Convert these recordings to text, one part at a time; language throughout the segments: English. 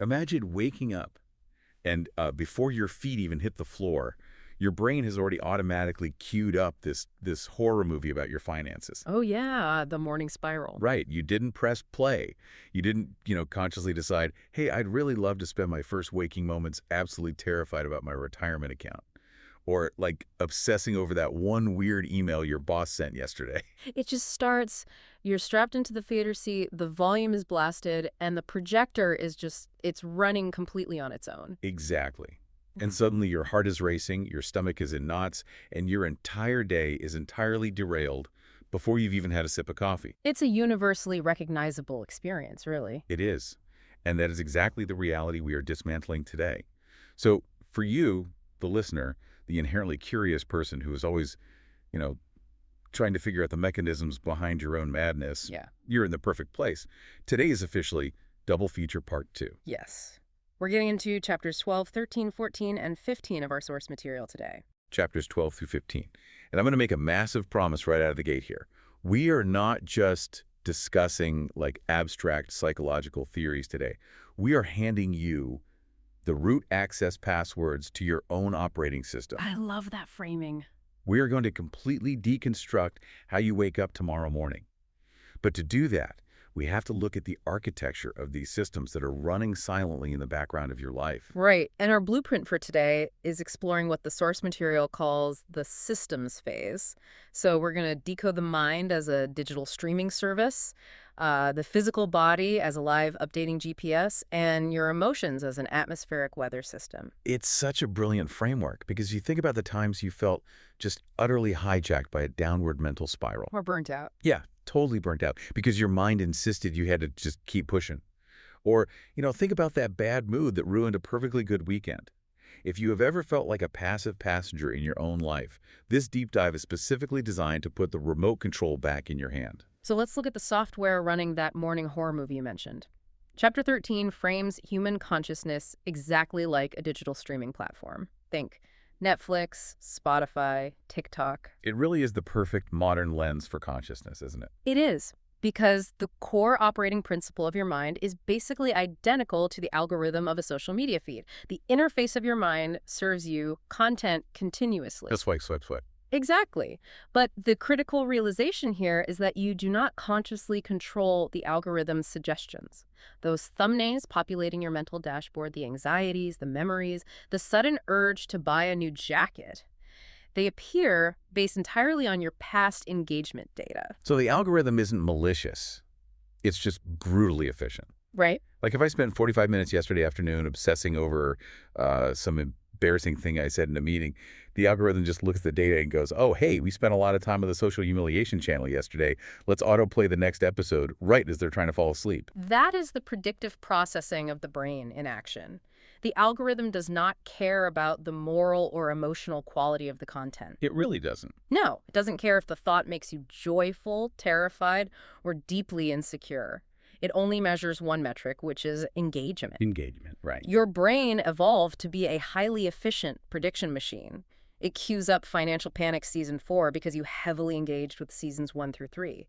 Imagine waking up and before your feet even hit the floor, your brain has already automatically queued up this horror movie about your finances. Oh yeah, the morning spiral. Right. You didn't press play. You didn't, consciously decide, hey, I'd really love to spend my first waking moments absolutely terrified about my retirement account. Or like obsessing over that one weird email your boss sent yesterday. It just starts, you're strapped into the theater seat, the volume is blasted, and the projector is just, it's running completely on its own. Exactly. And suddenly your heart is racing, your stomach is in knots, and your entire day is entirely derailed before you've even had a sip of coffee. It's a universally recognizable experience, really. It is. And that is exactly the reality we are dismantling today. So for you, the listener, the inherently curious person who is always, you know, trying to figure out the mechanisms behind your own madness, Yeah. you're in the perfect place. Today is officially Double Feature Part 2. Yes. We're getting into chapters 12, 13, 14, and 15 of our source material today. Chapters 12 through 15. And I'm going to make a massive promise right out of the gate here. We are not just discussing like abstract psychological theories today. We are handing you the root access passwords to your own operating system. I love that framing. We are going to completely deconstruct how you wake up tomorrow morning. But to do that, we have to look at the architecture of these systems that are running silently in the background of your life. Right. And our blueprint for today is exploring what the source material calls the systems phase. So we're going to decode the mind as a digital streaming service, the physical body as a live updating GPS, and your emotions as an atmospheric weather system. It's such a brilliant framework because you think about the times you felt just utterly hijacked by a downward mental spiral. Or burnt out. Yeah, totally burnt out because your mind insisted you had to just keep pushing. Or, think about that bad mood that ruined a perfectly good weekend. If you have ever felt like a passive passenger in your own life, this deep dive is specifically designed to put the remote control back in your hand. So let's look at the software running that morning horror movie you mentioned. Chapter 13 frames human consciousness exactly like a digital streaming platform. Think Netflix, Spotify, TikTok. It really is the perfect modern lens for consciousness, isn't it? It is, because the core operating principle of your mind is basically identical to the algorithm of a social media feed. The interface of your mind serves you content continuously. Just swipe, swipe, swipe. Exactly. But the critical realization here is that you do not consciously control the algorithm's suggestions. Those thumbnails populating your mental dashboard, the anxieties, the memories, the sudden urge to buy a new jacket, they appear based entirely on your past engagement data. So the algorithm isn't malicious. It's just brutally efficient. Right? Like if I spent 45 minutes yesterday afternoon obsessing over some embarrassing thing I said in a meeting, the algorithm just looks at the data and goes, oh, hey, we spent a lot of time on the social humiliation channel yesterday. Let's autoplay the next episode right as they're trying to fall asleep. That is the predictive processing of the brain in action. The algorithm does not care about the moral or emotional quality of the content. It really doesn't. No, it doesn't care if the thought makes you joyful, terrified, or deeply insecure. It only measures one metric, which is engagement. Engagement, right. Your brain evolved to be a highly efficient prediction machine. It queues up Financial Panic Season 4 because you heavily engaged with Seasons 1 through 3.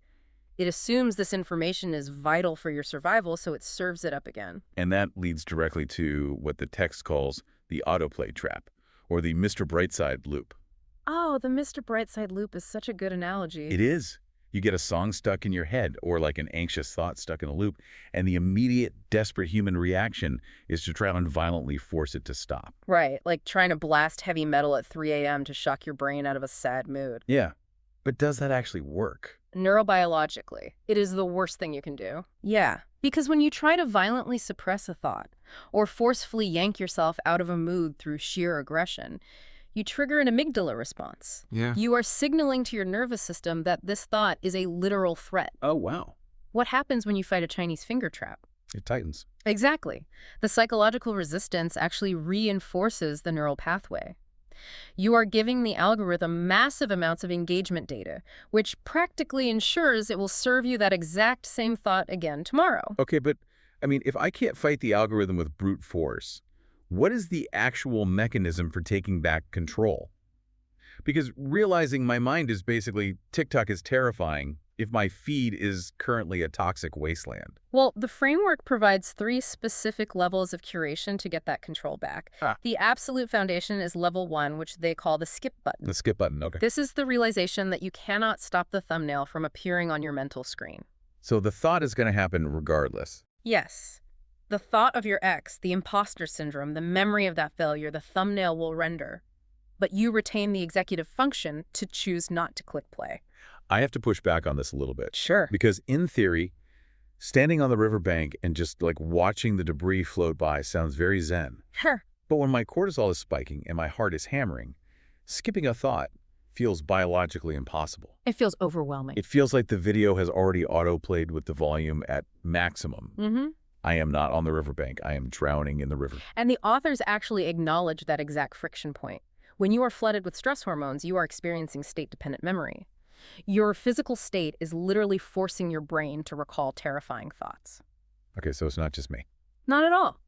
It assumes this information is vital for your survival, so it serves it up again. And that leads directly to what the text calls the autoplay trap, or the Mr. Brightside loop. Oh, the Mr. Brightside loop is such a good analogy. It is. You get a song stuck in your head or like an anxious thought stuck in a loop, and the immediate, desperate human reaction is to try and violently force it to stop. Right, like trying to blast heavy metal at 3 a.m. to shock your brain out of a sad mood. Yeah, but does that actually work? Neurobiologically, it is the worst thing you can do. Yeah, because when you try to violently suppress a thought or forcefully yank yourself out of a mood through sheer aggression, you trigger an amygdala response. Yeah. You are signaling to your nervous system that this thought is a literal threat. Oh, wow. What happens when you fight a Chinese finger trap? It tightens. Exactly. The psychological resistance actually reinforces the neural pathway. You are giving the algorithm massive amounts of engagement data, which practically ensures it will serve you that exact same thought again tomorrow. Okay, but, if I can't fight the algorithm with brute force, what is the actual mechanism for taking back control? Because realizing my mind is basically, TikTok is terrifying, if my feed is currently a toxic wasteland? Well, the framework provides 3 specific levels of curation to get that control back. Ah, The absolute foundation is level 1, which they call the skip button. the skip button, okay. This is the realization that you cannot stop the thumbnail from appearing on your mental screen. So the thought is going to happen regardless. Yes. The thought of your ex, the imposter syndrome, the memory of that failure, the thumbnail will render. But you retain the executive function to choose not to click play. I have to push back on this a little bit. Sure. Because in theory, standing on the riverbank and just like watching the debris float by sounds very zen. Sure. But when my cortisol is spiking and my heart is hammering, skipping a thought feels biologically impossible. It feels overwhelming. It feels like the video has already autoplayed with the volume at maximum. Mm-hmm. I am not on the riverbank. I am drowning in the river. And the authors actually acknowledge that exact friction point. When you are flooded with stress hormones, you are experiencing state-dependent memory. Your physical state is literally forcing your brain to recall terrifying thoughts. Okay, so it's not just me. Not at all.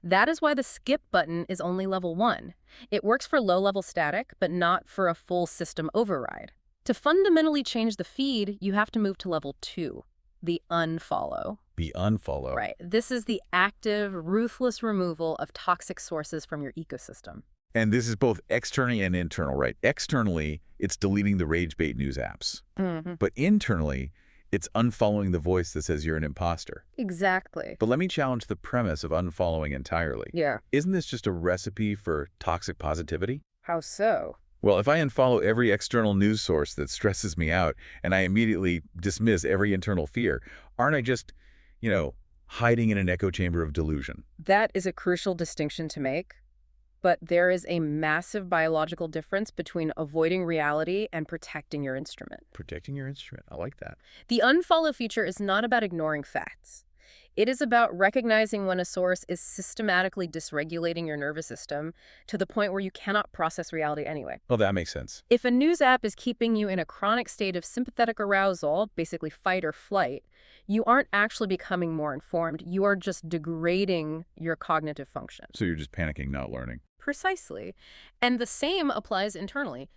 That is why the skip button is only level 1. It works for low-level static, but not for a full system override. To fundamentally change the feed, you have to move to level 2, the unfollow. The unfollow. Right. This is the active, ruthless removal of toxic sources from your ecosystem. And this is both externally and internal, right? Externally, it's deleting the rage bait news apps. Mm-hmm. But internally, it's unfollowing the voice that says you're an imposter. Exactly. But let me challenge the premise of unfollowing entirely. Yeah. Isn't this just a recipe for toxic positivity? How so? Well, if I unfollow every external news source that stresses me out and I immediately dismiss every internal fear, aren't I just, hiding in an echo chamber of delusion? That is a crucial distinction to make. But there is a massive biological difference between avoiding reality and protecting your instrument. Protecting your instrument. I like that. The unfollow feature is not about ignoring facts. It is about recognizing when a source is systematically dysregulating your nervous system to the point where you cannot process reality anyway. Well, that makes sense. If a news app is keeping you in a chronic state of sympathetic arousal, basically fight or flight, you aren't actually becoming more informed. You are just degrading your cognitive function. So you're just panicking, not learning. Precisely. And the same applies internally.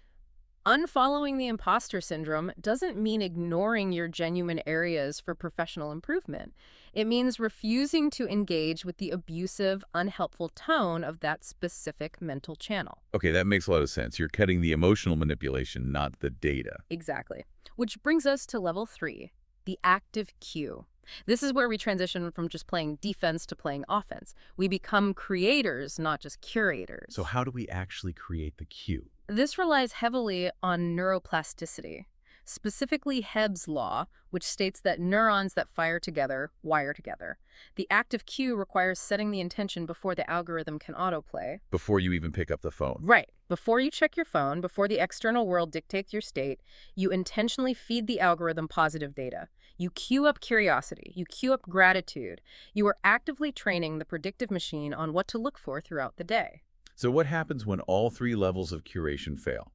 Unfollowing the imposter syndrome doesn't mean ignoring your genuine areas for professional improvement. It means refusing to engage with the abusive, unhelpful tone of that specific mental channel. Okay, that makes a lot of sense. You're cutting the emotional manipulation, not the data. Exactly. Which brings us to level 3, the active cue. This is where we transition from just playing defense to playing offense. We become creators, not just curators. So how do we actually create the cue? This relies heavily on neuroplasticity, specifically Hebb's law, which states that neurons that fire together wire together. The active cue requires setting the intention before the algorithm can autoplay. Before you even pick up the phone. Right. Before you check your phone, before the external world dictates your state, you intentionally feed the algorithm positive data. You cue up curiosity. You cue up gratitude. You are actively training the predictive machine on what to look for throughout the day. So what happens when all 3 levels of curation fail?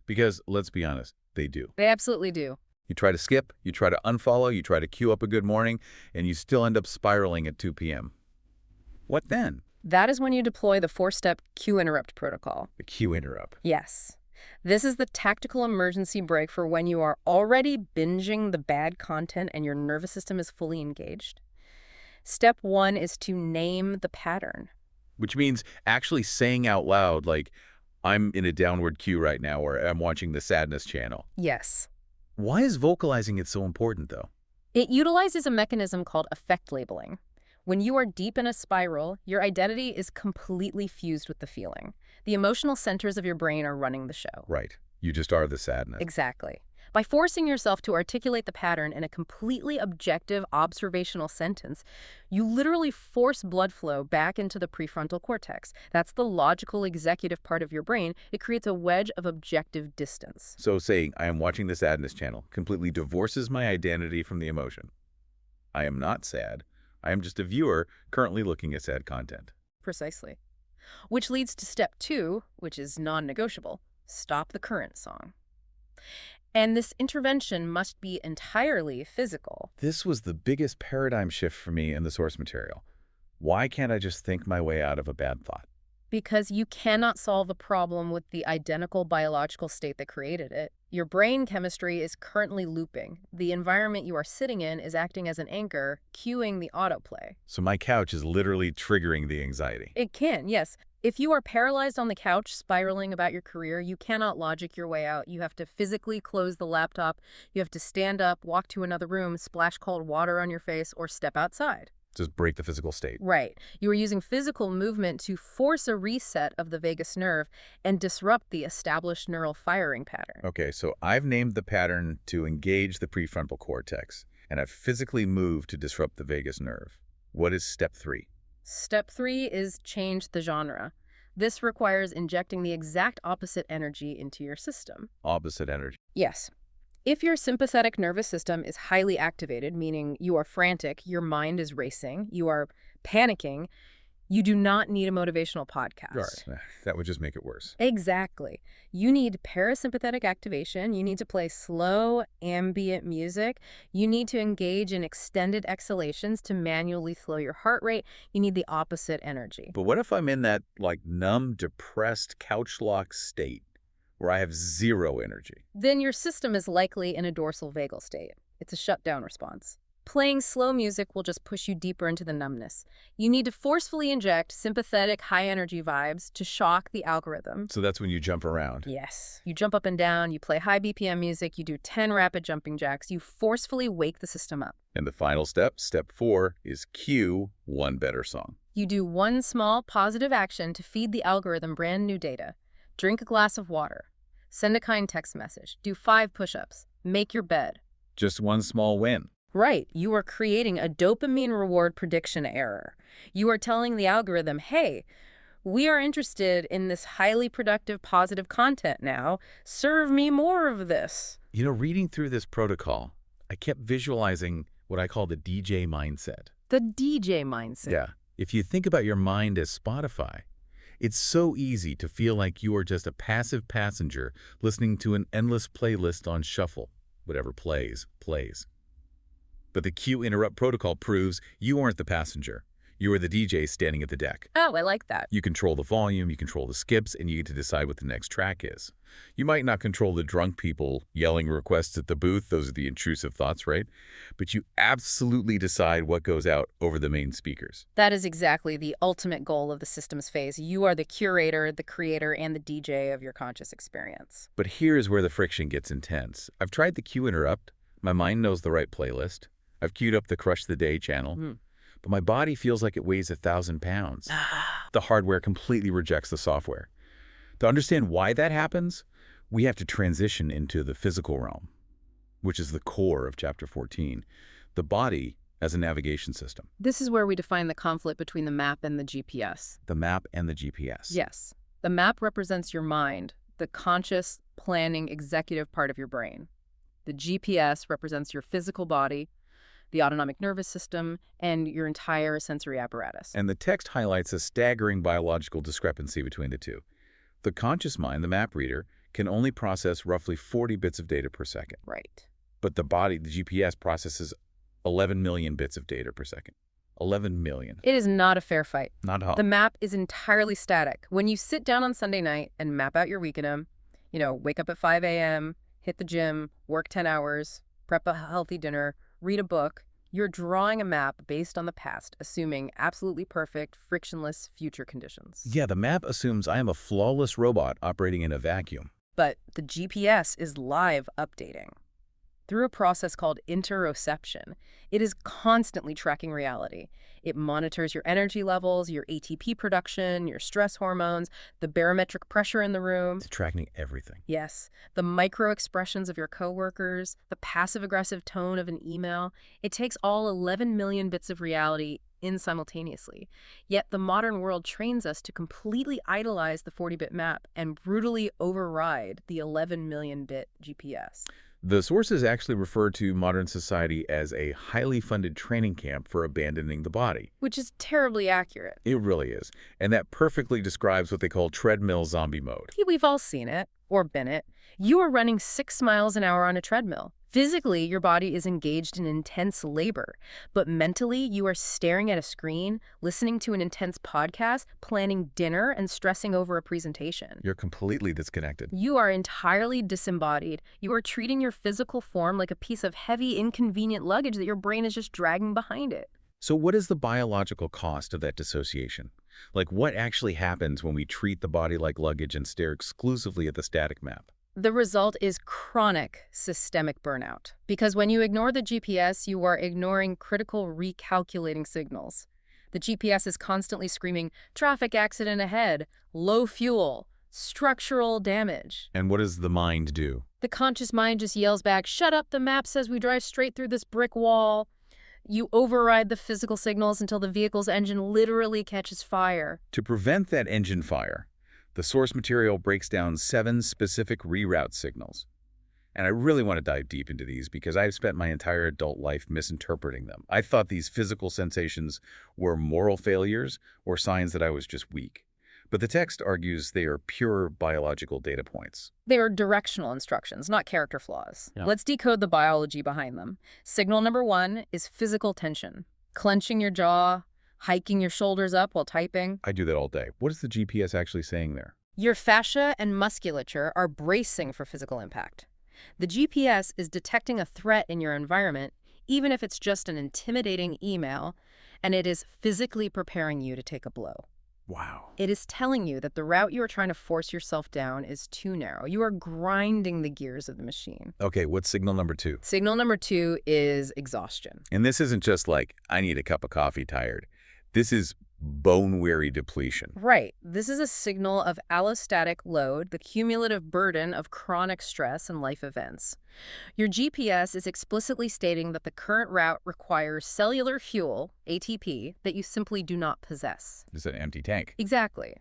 Because, let's be honest, they do. They absolutely do. You try to skip, you try to unfollow, you try to queue up a good morning, and you still end up spiraling at 2 p.m. What then? That is when you deploy the 4-step cue interrupt protocol. The cue interrupt. Yes. This is the tactical emergency brake for when you are already binging the bad content and your nervous system is fully engaged. Step 1 is to name the pattern. Which means actually saying out loud, like, I'm in a downward queue right now, or I'm watching the sadness channel. Yes. Why is vocalizing it so important, though? It utilizes a mechanism called effect labeling. When you are deep in a spiral, your identity is completely fused with the feeling. The emotional centers of your brain are running the show. Right. You just are the sadness. Exactly. By forcing yourself to articulate the pattern in a completely objective observational sentence, you literally force blood flow back into the prefrontal cortex. That's the logical executive part of your brain. It creates a wedge of objective distance. So saying, I am watching the sadness channel, completely divorces my identity from the emotion. I am not sad. I am just a viewer currently looking at sad content. Precisely. Which leads to step 2, which is non-negotiable. Stop the current song. And this intervention must be entirely physical. This was the biggest paradigm shift for me in the source material. Why can't I just think my way out of a bad thought? Because you cannot solve a problem with the identical biological state that created it. Your brain chemistry is currently looping. The environment you are sitting in is acting as an anchor, cueing the autoplay. So my couch is literally triggering the anxiety. It can, yes. If you are paralyzed on the couch, spiraling about your career, you cannot logic your way out. You have to physically close the laptop. You have to stand up, walk to another room, splash cold water on your face, or step outside. Just break the physical state. Right. You are using physical movement to force a reset of the vagus nerve and disrupt the established neural firing pattern. Okay, so I've named the pattern to engage the prefrontal cortex, and I've physically moved to disrupt the vagus nerve. What is step 3? Step 3 is change the genre. This requires injecting the exact opposite energy into your system. Opposite energy. Yes. If your sympathetic nervous system is highly activated, meaning you are frantic, your mind is racing, you are panicking, you do not need a motivational podcast. Right. That would just make it worse. Exactly. You need parasympathetic activation. You need to play slow, ambient music. You need to engage in extended exhalations to manually slow your heart rate. You need the opposite energy. But what if I'm in that, numb, depressed, couch-locked state where I have zero energy? Then your system is likely in a dorsal vagal state. It's a shutdown response. Playing slow music will just push you deeper into the numbness. You need to forcefully inject sympathetic, high-energy vibes to shock the algorithm. So that's when you jump around. Yes. You jump up and down, you play high BPM music, you do 10 rapid jumping jacks, you forcefully wake the system up. And the final step, step 4, is cue one better song. You do one small positive action to feed the algorithm brand new data. Drink a glass of water. Send a kind text message. Do 5 push-ups. Make your bed. Just one small win. Right. You are creating a dopamine reward prediction error. You are telling the algorithm, hey, we are interested in this highly productive, positive content now. Serve me more of this. Reading through this protocol, I kept visualizing what I call the DJ mindset. The DJ mindset. Yeah. If you think about your mind as Spotify, it's so easy to feel like you are just a passive passenger listening to an endless playlist on shuffle. Whatever plays, plays. But the cue interrupt protocol proves you aren't the passenger. You are the DJ standing at the deck. Oh, I like that. You control the volume, you control the skips, and you get to decide what the next track is. You might not control the drunk people yelling requests at the booth. Those are the intrusive thoughts, right? But you absolutely decide what goes out over the main speakers. That is exactly the ultimate goal of the systems phase. You are the curator, the creator, and the DJ of your conscious experience. But here's where the friction gets intense. I've tried the cue interrupt. My mind knows the right playlist. I've queued up the Crush the Day channel. But my body feels like it weighs 1,000 pounds. The hardware completely rejects the software. To understand why that happens, we have to transition into the physical realm, which is the core of Chapter 14, the body as a navigation system. This is where we define the conflict between the map and the GPS. The map and the GPS. Yes. The map represents your mind, the conscious, planning, executive part of your brain. The GPS represents your physical body, the autonomic nervous system, and your entire sensory apparatus. And the text highlights a staggering biological discrepancy between the two. The conscious mind, the map reader, can only process roughly 40 bits of data per second. Right. But the body, the GPS, processes 11 million bits of data per second. 11 million. It is not a fair fight. Not at all. The map is entirely static. When you sit down on Sunday night and map out your weekend, wake up at 5 a.m., hit the gym, work 10 hours, prep a healthy dinner, read a book, you're drawing a map based on the past, assuming absolutely perfect, frictionless future conditions. Yeah, the map assumes I am a flawless robot operating in a vacuum. But the GPS is live updating. Through a process called interoception, it is constantly tracking reality. It monitors your energy levels, your ATP production, your stress hormones, the barometric pressure in the room. It's tracking everything. Yes, the micro expressions of your coworkers, the passive-aggressive tone of an email. It takes all 11 million bits of reality in simultaneously. Yet the modern world trains us to completely idolize the 40-bit map and brutally override the 11 million bit GPS. The sources actually refer to modern society as a highly funded training camp for abandoning the body. Which is terribly accurate. It really is. And that perfectly describes what they call treadmill zombie mode. We've all seen it, or been it. You are running 6 miles an hour on a treadmill, Physically, your body is engaged in intense labor, but mentally, you are staring at a screen, listening to an intense podcast, planning dinner, and stressing over a presentation. You're completely disconnected. You are entirely disembodied. You are treating your physical form like a piece of heavy, inconvenient luggage that your brain is just dragging behind it. So what is the biological cost of that dissociation? Like, what actually happens when we treat the body like luggage and stare exclusively at the static map? The result is chronic systemic burnout. Because when you ignore the GPS, you are ignoring critical recalculating signals. The GPS is constantly screaming, traffic accident ahead, low fuel, structural damage. And what does the mind do? The conscious mind just yells back, shut up, the map says we drive straight through this brick wall. You override the physical signals until the vehicle's engine literally catches fire. To prevent that engine fire, the source material breaks down 7 specific reroute signals. And I really want to dive deep into these because I've spent my entire adult life misinterpreting them. I thought these physical sensations were moral failures or signs that I was just weak. But the text argues they are pure biological data points. They are directional instructions, not character flaws. Yeah. Let's decode the biology behind them. Signal number 1 is physical tension. Clenching your jaw, hiking your shoulders up while typing. I do that all day. What is the GPS actually saying there? Your fascia and musculature are bracing for physical impact. The GPS is detecting a threat in your environment, even if it's just an intimidating email, and it is physically preparing you to take a blow. Wow. It is telling you that the route you are trying to force yourself down is too narrow. You are grinding the gears of the machine. Okay, what's signal number 2? Signal number 2 is exhaustion. And this isn't just like, I need a cup of coffee tired. This is bone-weary depletion. Right. This is a signal of allostatic load, the cumulative burden of chronic stress and life events. Your GPS is explicitly stating that the current route requires cellular fuel, ATP, that you simply do not possess. It's an empty tank. Exactly.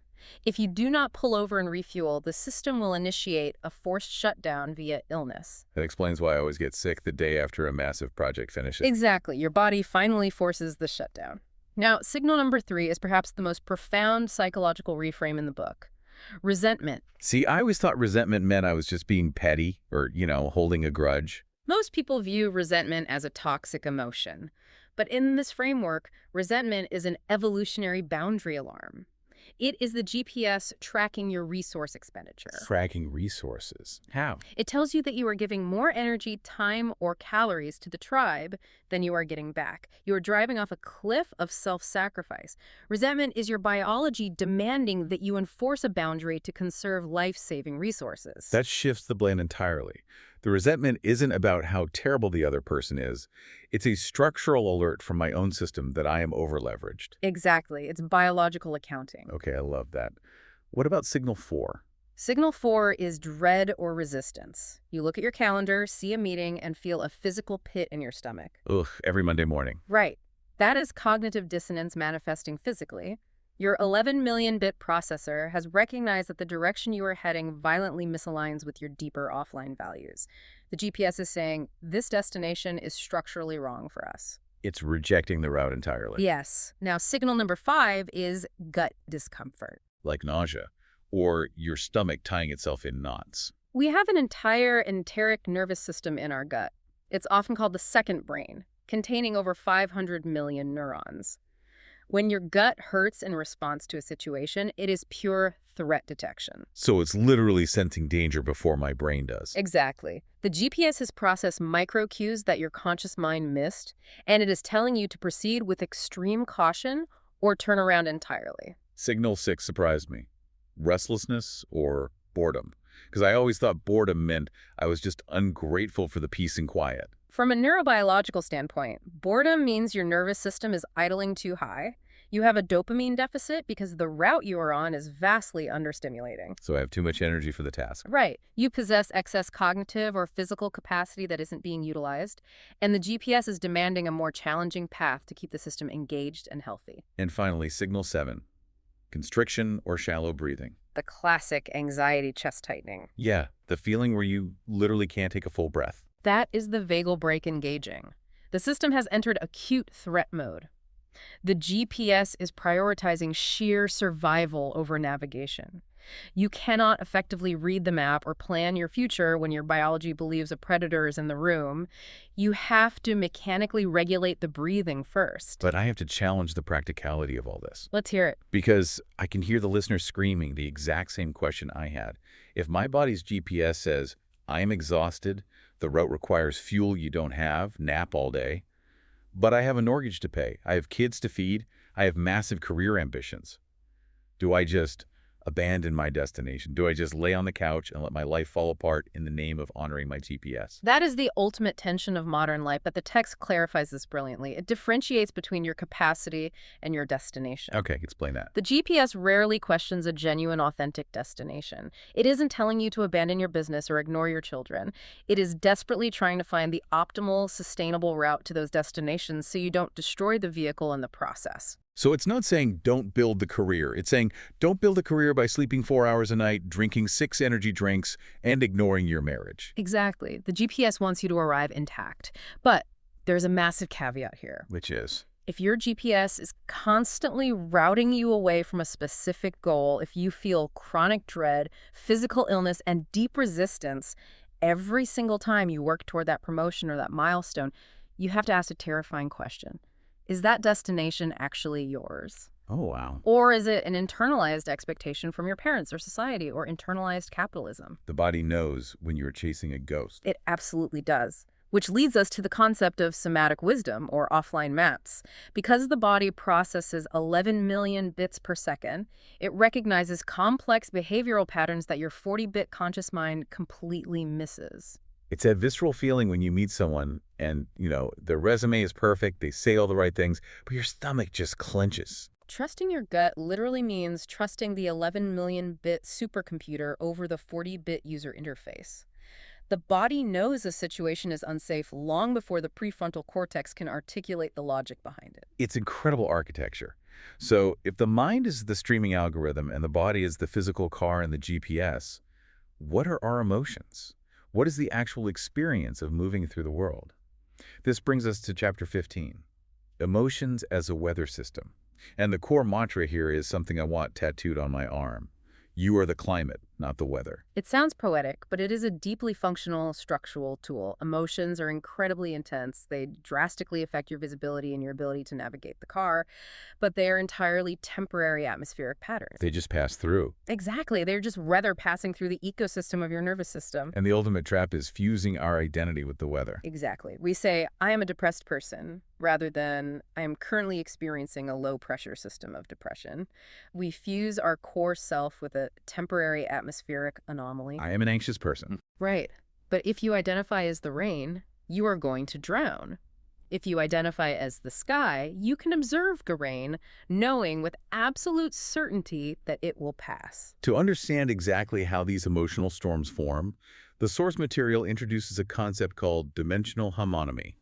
If you do not pull over and refuel, the system will initiate a forced shutdown via illness. That explains why I always get sick the day after a massive project finishes. Exactly. Your body finally forces the shutdown. Now, signal number 3 is perhaps the most profound psychological reframe in the book. Resentment. See, I always thought resentment meant I was just being petty or, holding a grudge. Most people view resentment as a toxic emotion. But in this framework, resentment is an evolutionary boundary alarm. It is the GPS tracking your resource expenditure. Tracking resources. How? It tells you that you are giving more energy, time, or calories to the tribe than you are getting back. You are driving off a cliff of self-sacrifice. Resentment is your biology demanding that you enforce a boundary to conserve life-saving resources. That shifts the blame entirely. The resentment isn't about how terrible the other person is. It's a structural alert from my own system that I am over-leveraged. Exactly. It's biological accounting. Okay, I love that. What about signal 4? Signal 4 is dread or resistance. You look at your calendar, see a meeting, and feel a physical pit in your stomach. Ugh, every Monday morning. Right. That is cognitive dissonance manifesting physically. Your 11 million bit processor has recognized that the direction you are heading violently misaligns with your deeper offline values. The GPS is saying, this destination is structurally wrong for us. It's rejecting the route entirely. Yes. Now, signal number 5 is gut discomfort. Like nausea, or your stomach tying itself in knots. We have an entire enteric nervous system in our gut. It's often called the second brain, containing over 500 million neurons. When your gut hurts in response to a situation, it is pure threat detection. So it's literally sensing danger before my brain does. Exactly. The GPS has processed micro cues that your conscious mind missed, and it is telling you to proceed with extreme caution or turn around entirely. Signal 6 surprised me. Restlessness or boredom? Because I always thought boredom meant I was just ungrateful for the peace and quiet. From a neurobiological standpoint, boredom means your nervous system is idling too high. You have a dopamine deficit because the route you are on is vastly understimulating. So I have too much energy for the task. Right. You possess excess cognitive or physical capacity that isn't being utilized, and the GPS is demanding a more challenging path to keep the system engaged and healthy. And finally, signal 7. Constriction or shallow breathing. The classic anxiety chest tightening. Yeah, the feeling where you literally can't take a full breath. That is the vagal brake engaging. The system has entered acute threat mode. The GPS is prioritizing sheer survival over navigation. You cannot effectively read the map or plan your future when your biology believes a predator is in the room. You have to mechanically regulate the breathing first. But I have to challenge the practicality of all this. Let's hear it. Because I can hear the listener screaming the exact same question I had. If my body's GPS says, I am exhausted, the route requires fuel you don't have, nap all day, but I have a mortgage to pay, I have kids to feed, I have massive career ambitions, do I just abandon my destination? Do I just lay on the couch and let my life fall apart in the name of honoring my GPS? That is the ultimate tension of modern life, but the text clarifies this brilliantly. It differentiates between your capacity and your destination. Okay, explain that. The GPS rarely questions a genuine, authentic destination. It isn't telling you to abandon your business or ignore your children. It is desperately trying to find the optimal, sustainable route to those destinations so you don't destroy the vehicle in the process. So it's not saying don't build the career. It's saying don't build a career by sleeping 4 hours a night, drinking 6 energy drinks, and ignoring your marriage. Exactly. The GPS wants you to arrive intact. But there's a massive caveat here. Which is? If your GPS is constantly routing you away from a specific goal, if you feel chronic dread, physical illness, and deep resistance every single time you work toward that promotion or that milestone, you have to ask a terrifying question. Is that destination actually yours? Oh, wow. Or is it an internalized expectation from your parents or society or internalized capitalism? The body knows when you're chasing a ghost. It absolutely does. Which leads us to the concept of somatic wisdom or offline maps. Because the body processes 11 million bits per second, it recognizes complex behavioral patterns that your 40-bit conscious mind completely misses. It's that visceral feeling when you meet someone and, their resume is perfect, they say all the right things, but your stomach just clenches. Trusting your gut literally means trusting the 11 million bit supercomputer over the 40-bit user interface. The body knows a situation is unsafe long before the prefrontal cortex can articulate the logic behind it. It's incredible architecture. So if the mind is the streaming algorithm and the body is the physical car and the GPS, what are our emotions? What is the actual experience of moving through the world? This brings us to chapter 15, emotions as a weather system. And the core mantra here is something I want tattooed on my arm. You are the climate, not the weather. It sounds poetic, but it is a deeply functional structural tool. Emotions are incredibly intense. They drastically affect your visibility and your ability to navigate the car, but they are entirely temporary atmospheric patterns. They just pass through. Exactly. They're just weather passing through the ecosystem of your nervous system. And the ultimate trap is fusing our identity with the weather. Exactly. We say, I am a depressed person, rather than I am currently experiencing a low-pressure system of depression. We fuse our core self with a temporary atmospheric anomaly. I am an anxious person. Right. But if you identify as the rain, you are going to drown. If you identify as the sky, you can observe the rain, knowing with absolute certainty that it will pass. To understand exactly how these emotional storms form, the source material introduces a concept called dimensional homonymy.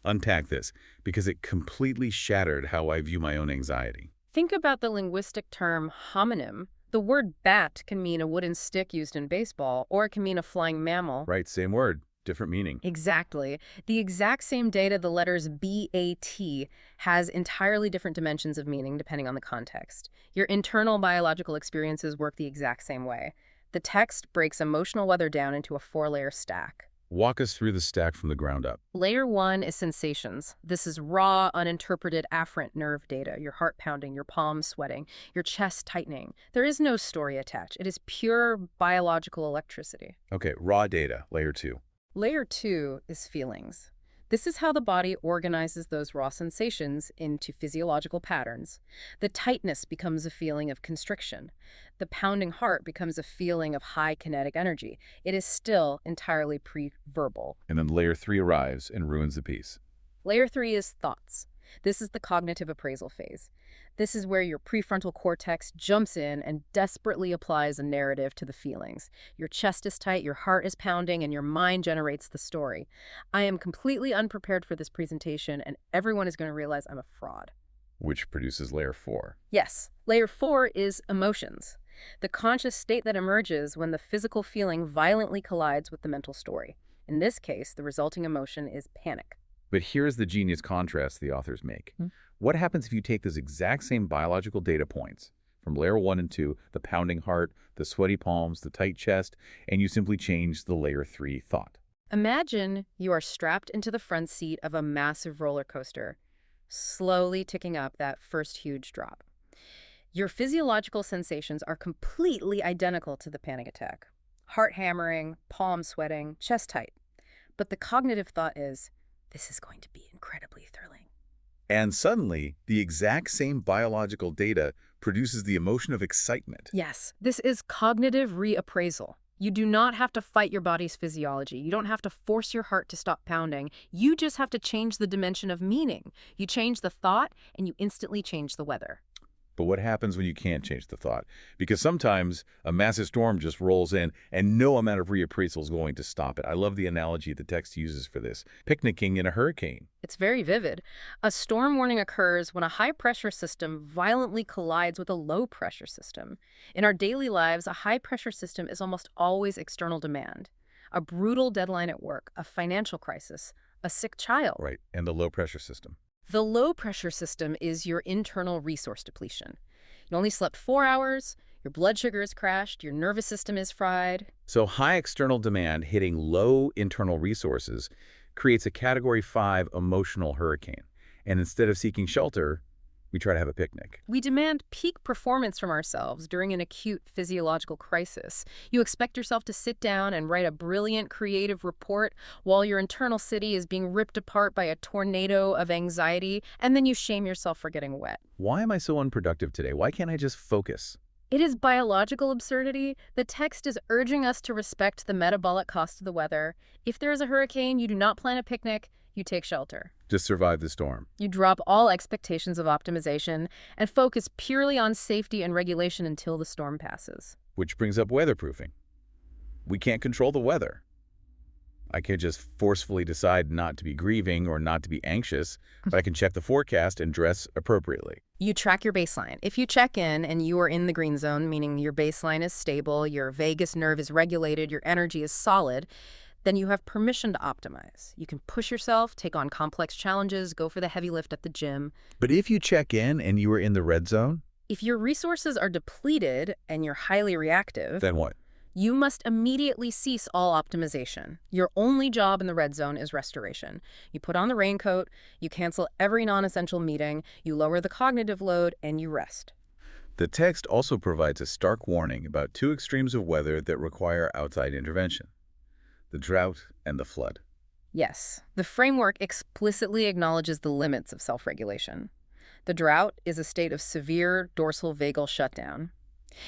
Unpack this, because it completely shattered how I view my own anxiety. Think about the linguistic term homonym. The word bat can mean a wooden stick used in baseball, or it can mean a flying mammal. Right, same word, different meaning. Exactly. The exact same data, the letters B-A-T, has entirely different dimensions of meaning depending on the context. Your internal biological experiences work the exact same way. The text breaks emotional weather down into a 4-layer stack. Walk us through the stack from the ground up. Layer 1 is sensations. This is raw, uninterpreted afferent nerve data, your heart pounding, your palms sweating, your chest tightening. There is no story attached. It is pure biological electricity. Okay, raw data, layer 2. Layer 2 is feelings. This is how the body organizes those raw sensations into physiological patterns. The tightness becomes a feeling of constriction. The pounding heart becomes a feeling of high kinetic energy. It is still entirely pre-verbal. And then layer 3 arrives and ruins the piece. Layer 3 is thoughts. This is the cognitive appraisal phase. This is where your prefrontal cortex jumps in and desperately applies a narrative to the feelings. Your chest is tight, your heart is pounding, and your mind generates the story. I am completely unprepared for this presentation, and everyone is going to realize I'm a fraud. Which produces layer 4. Yes, layer 4 is emotions. The conscious state that emerges when the physical feeling violently collides with the mental story. In this case, the resulting emotion is panic. But here's the genius contrast the authors make. What happens if you take those exact same biological data points, from layer 1 and 2, the pounding heart, the sweaty palms, the tight chest, and you simply change the layer 3 thought. Imagine you are strapped into the front seat of a massive roller coaster, slowly ticking up that first huge drop. Your physiological sensations are completely identical to the panic attack. Heart hammering, palm sweating, chest tight. But the cognitive thought is, this is going to be incredibly thrilling. And suddenly, the exact same biological data produces the emotion of excitement. Yes, this is cognitive reappraisal. You do not have to fight your body's physiology. You don't have to force your heart to stop pounding. You just have to change the dimension of meaning. You change the thought, and you instantly change the weather. But what happens when you can't change the thought? Because sometimes a massive storm just rolls in and no amount of reappraisal is going to stop it. I love the analogy the text uses for this. Picnicking in a hurricane. It's very vivid. A storm warning occurs when a high-pressure system violently collides with a low-pressure system. In our daily lives, a high-pressure system is almost always external demand. A brutal deadline at work, a financial crisis, a sick child. Right, and the low-pressure system. The low-pressure system is your internal resource depletion. You only slept 4 hours, your blood sugar is crashed, your nervous system is fried. So high external demand hitting low internal resources creates a Category 5 emotional hurricane. And instead of seeking shelter, we try to have a picnic. We demand peak performance from ourselves during an acute physiological crisis. You expect yourself to sit down and write a brilliant creative report while your internal city is being ripped apart by a tornado of anxiety, and then you shame yourself for getting wet. Why am I so unproductive today? Why can't I just focus? It is biological absurdity. The text is urging us to respect the metabolic cost of the weather. If there is a hurricane, you do not plan a picnic, you take shelter. Just survive the storm. You drop all expectations of optimization and focus purely on safety and regulation until the storm passes. Which brings up weatherproofing. We can't control the weather. I can't just forcefully decide not to be grieving or not to be anxious, but I can check the forecast and dress appropriately. You track your baseline. If you check in and you are in the green zone, meaning your baseline is stable, your vagus nerve is regulated, your energy is solid, then you have permission to optimize. You can push yourself, take on complex challenges, go for the heavy lift at the gym. But if you check in and you are in the red zone, if your resources are depleted and you're highly reactive, then what? You must immediately cease all optimization. Your only job in the red zone is restoration. You put on the raincoat, you cancel every non-essential meeting, you lower the cognitive load, and you rest. The text also provides a stark warning about two extremes of weather that require outside intervention: the drought and the flood. Yes, the framework explicitly acknowledges the limits of self-regulation. The drought is a state of severe dorsal vagal shutdown.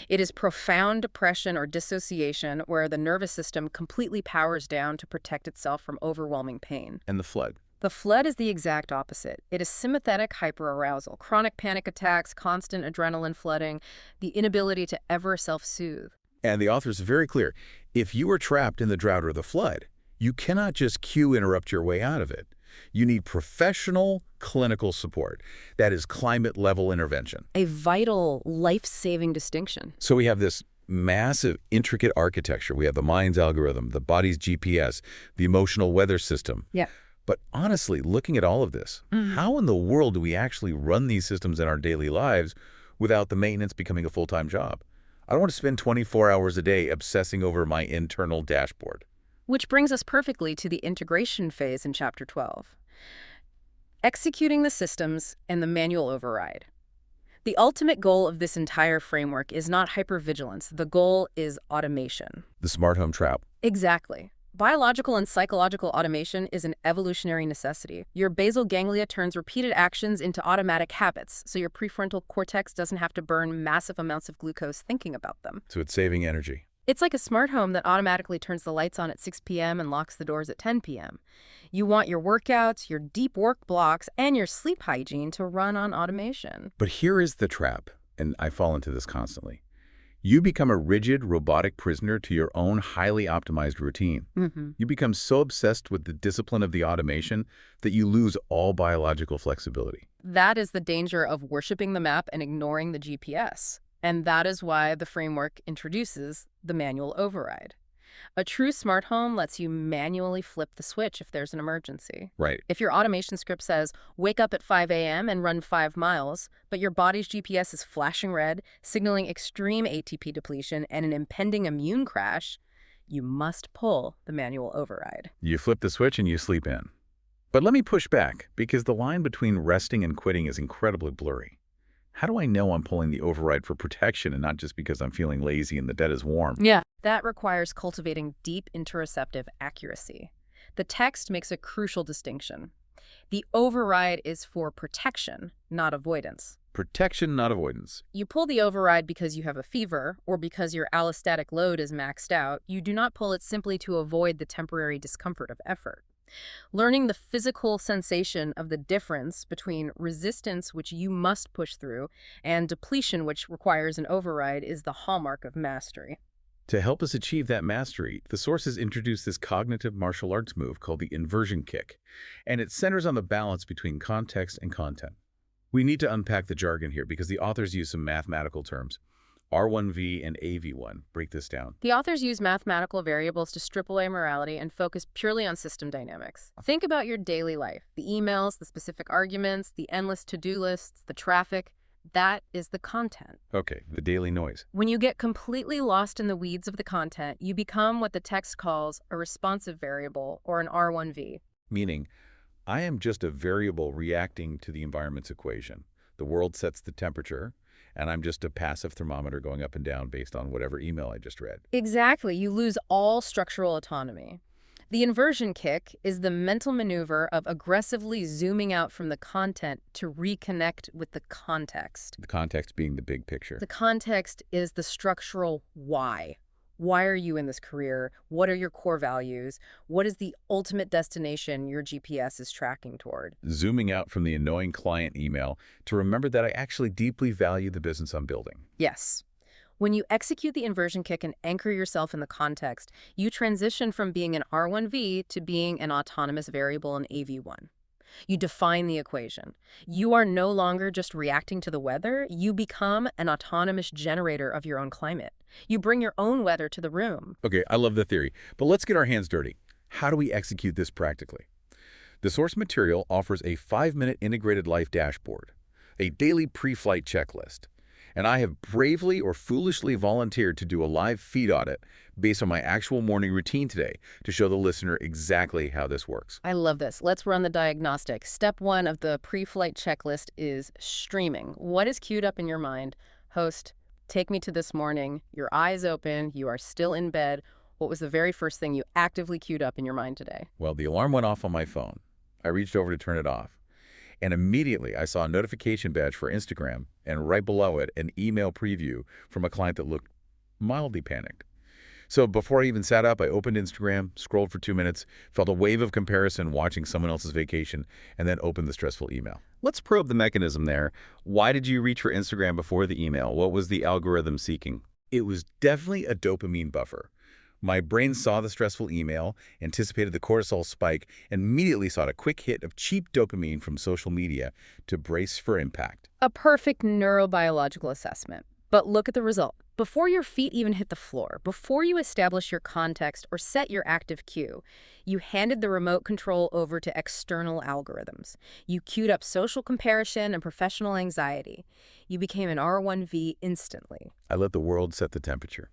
It is profound depression or dissociation where the nervous system completely powers down to protect itself from overwhelming pain. And the flood. The flood is the exact opposite. It is sympathetic hyperarousal, chronic panic attacks, constant adrenaline flooding, the inability to ever self-soothe. And the author's very clear. If you are trapped in the drought or the flood, you cannot just cue interrupt your way out of it. You need professional clinical support. That is climate-level intervention. A vital, life-saving distinction. So we have this massive, intricate architecture. We have the mind's algorithm, the body's GPS, the emotional weather system. Yeah. But honestly, looking at all of this, how in the world do we actually run these systems in our daily lives without the maintenance becoming a full-time job? I don't want to spend 24 hours a day obsessing over my internal dashboard. Which brings us perfectly to the integration phase in Chapter 12. Executing the systems and the manual override. The ultimate goal of this entire framework is not hypervigilance. The goal is automation. The smart home trap. Exactly. Biological and psychological automation is an evolutionary necessity. Your basal ganglia turns repeated actions into automatic habits, so your prefrontal cortex doesn't have to burn massive amounts of glucose thinking about them. So it's saving energy. It's like a smart home that automatically turns the lights on at 6 p.m. and locks the doors at 10 p.m. You want your workouts, your deep work blocks, and your sleep hygiene to run on automation. But here is the trap, and I fall into this constantly. You become a rigid, robotic prisoner to your own highly optimized routine. You become so obsessed with the discipline of the automation that you lose all biological flexibility. That is the danger of worshiping the map and ignoring the GPS. And that is why the framework introduces the manual override. A true smart home lets you manually flip the switch if there's an emergency. Right. If your automation script says, wake up at 5 a.m. and run 5 miles, but your body's GPS is flashing red, signaling extreme ATP depletion and an impending immune crash, you must pull the manual override. You flip the switch and you sleep in. But let me push back, because the line between resting and quitting is incredibly blurry. How do I know I'm pulling the override for protection and not just because I'm feeling lazy and the bed is warm? Yeah. That requires cultivating deep interoceptive accuracy. The text makes a crucial distinction. The override is for protection, not avoidance. Protection, not avoidance. You pull the override because you have a fever or because your allostatic load is maxed out. You do not pull it simply to avoid the temporary discomfort of effort. Learning the physical sensation of the difference between resistance, which you must push through, and depletion, which requires an override, is the hallmark of mastery. To help us achieve that mastery, the sources introduce this cognitive martial arts move called the inversion kick, and it centers on the balance between context and content. We need to unpack the jargon here because the authors use some mathematical terms. R1V and AV1. Break this down. The authors use mathematical variables to strip away morality and focus purely on system dynamics. Think about your daily life, the emails, the specific arguments, the endless to-do lists, the traffic. That is the content. Okay, the daily noise. When you get completely lost in the weeds of the content, you become what the text calls a responsive variable, or an R1V. Meaning, I am just a variable reacting to the environment's equation. The world sets the temperature, and I'm just a passive thermometer going up and down based on whatever email I just read. Exactly. You lose all structural autonomy. The inversion kick is the mental maneuver of aggressively zooming out from the content to reconnect with the context. The context being the big picture. The context is the structural why. Why are you in this career? What are your core values? What is the ultimate destination your GPS is tracking toward? Zooming out from the annoying client email to remember that I actually deeply value the business I'm building. Yes. When you execute the inversion kick and anchor yourself in the context, you transition from being an R1V to being an autonomous variable in AV1. You define the equation. You are no longer just reacting to the weather. You become an autonomous generator of your own climate. You bring your own weather to the room. Okay, I love the theory, but let's get our hands dirty. How do we execute this practically? The source material offers a 5-minute integrated life dashboard, a daily pre-flight checklist, and I have bravely or foolishly volunteered to do a live feed audit based on my actual morning routine today to show the listener exactly how this works. I love this. Let's run the diagnostic. Step 1 of the pre-flight checklist is streaming. What is queued up in your mind? Host, take me to this morning. Your eyes open. You are still in bed. What was the very first thing you actively queued up in your mind today? Well, the alarm went off on my phone. I reached over to turn it off. And immediately I saw a notification badge for Instagram, and right below it, an email preview from a client that looked mildly panicked. So before I even sat up, I opened Instagram, scrolled for 2 minutes, felt a wave of comparison watching someone else's vacation, and then opened the stressful email. Let's probe the mechanism there. Why did you reach for Instagram before the email? What was the algorithm seeking? It was definitely a dopamine buffer. My brain saw the stressful email, anticipated the cortisol spike, and immediately sought a quick hit of cheap dopamine from social media to brace for impact. A perfect neurobiological assessment. But look at the result. Before your feet even hit the floor, before you establish your context or set your active cue, you handed the remote control over to external algorithms. You queued up social comparison and professional anxiety. You became an R1V instantly. I let the world set the temperature.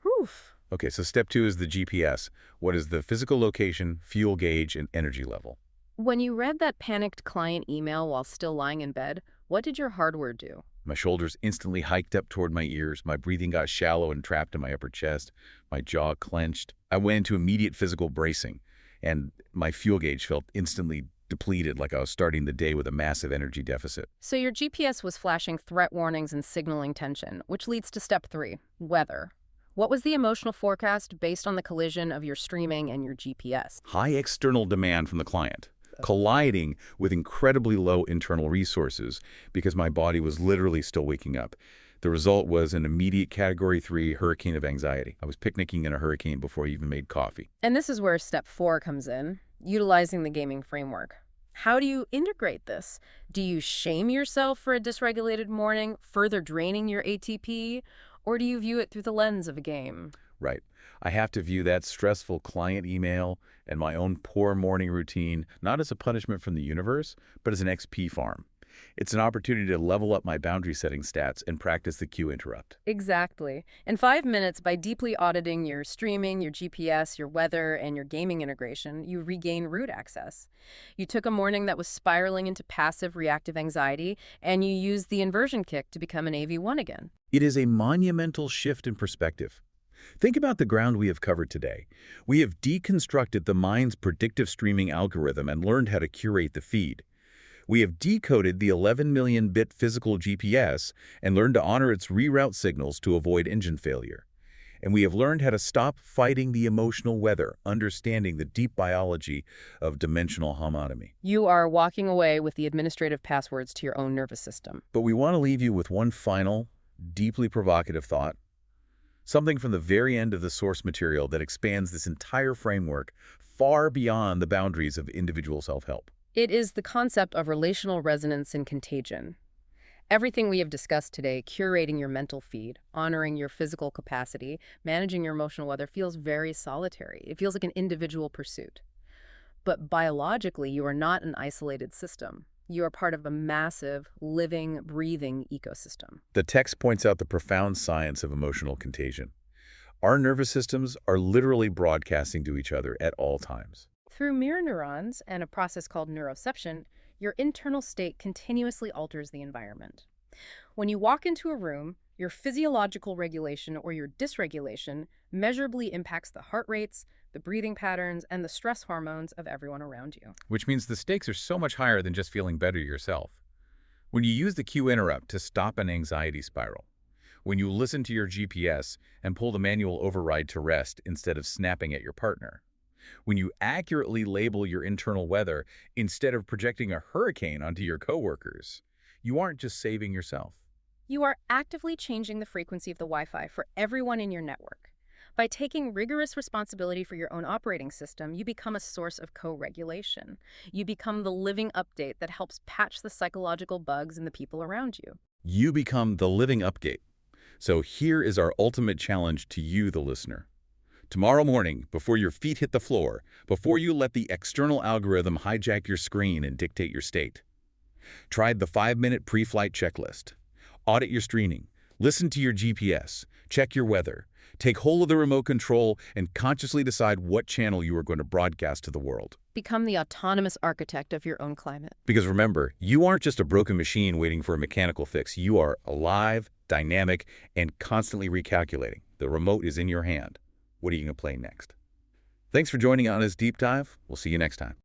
Whew. Okay, so step 2 is the GPS. What is the physical location, fuel gauge, and energy level? When you read that panicked client email while still lying in bed, what did your hardware do? My shoulders instantly hiked up toward my ears. My breathing got shallow and trapped in my upper chest. My jaw clenched. I went into immediate physical bracing, and my fuel gauge felt instantly depleted, like I was starting the day with a massive energy deficit. So your GPS was flashing threat warnings and signaling tension, which leads to step 3, weather. What was the emotional forecast based on the collision of your streaming and your GPS? High external demand from the client, colliding with incredibly low internal resources because my body was literally still waking up. The result was an immediate Category 3 hurricane of anxiety. I was picnicking in a hurricane before I even made coffee. And this is where step 4 comes in, utilizing the gaming framework. How do you integrate this? Do you shame yourself for a dysregulated morning, further draining your ATP? Or do you view it through the lens of a game? Right. I have to view that stressful client email and my own poor morning routine not as a punishment from the universe, but as an XP farm. It's an opportunity to level up my boundary setting stats and practice the cue interrupt. Exactly. In 5 minutes, by deeply auditing your streaming, your GPS, your weather, and your gaming integration, you regain root access. You took a morning that was spiraling into passive reactive anxiety, and you used the inversion kick to become an AV1 again. It is a monumental shift in perspective. Think about the ground we have covered today. We have deconstructed the mind's predictive streaming algorithm and learned how to curate the feed. We have decoded the 11 million-bit physical GPS and learned to honor its reroute signals to avoid engine failure. And we have learned how to stop fighting the emotional weather, understanding the deep biology of dimensional homotomy. You are walking away with the administrative passwords to your own nervous system. But we want to leave you with one final, deeply provocative thought. Something from the very end of the source material that expands this entire framework far beyond the boundaries of individual self-help. It is the concept of relational resonance and contagion. Everything we have discussed today, curating your mental feed, honoring your physical capacity, managing your emotional weather, feels very solitary. It feels like an individual pursuit. But biologically, you are not an isolated system. You are part of a massive, living, breathing ecosystem. The text points out the profound science of emotional contagion. Our nervous systems are literally broadcasting to each other at all times. Through mirror neurons and a process called neuroception, your internal state continuously alters the environment. When you walk into a room, your physiological regulation or your dysregulation measurably impacts the heart rates, the breathing patterns, and the stress hormones of everyone around you. Which means the stakes are so much higher than just feeling better yourself. When you use the cue interrupt to stop an anxiety spiral, when you listen to your GPS and pull the manual override to rest instead of snapping at your partner, when you accurately label your internal weather instead of projecting a hurricane onto your coworkers, you aren't just saving yourself. You are actively changing the frequency of the Wi-Fi for everyone in your network. By taking rigorous responsibility for your own operating system, you become a source of co-regulation. You become the living update that helps patch the psychological bugs in the people around you. You become the living update. So here is our ultimate challenge to you, the listener. Tomorrow morning, before your feet hit the floor, before you let the external algorithm hijack your screen and dictate your state, try the 5-minute pre-flight checklist. Audit your streaming, listen to your GPS, check your weather, take hold of the remote control, and consciously decide what channel you are going to broadcast to the world. Become the autonomous architect of your own climate. Because remember, you aren't just a broken machine waiting for a mechanical fix. You are alive, dynamic, and constantly recalculating. The remote is in your hand. What are you going to play next? Thanks for joining on this deep dive. We'll see you next time.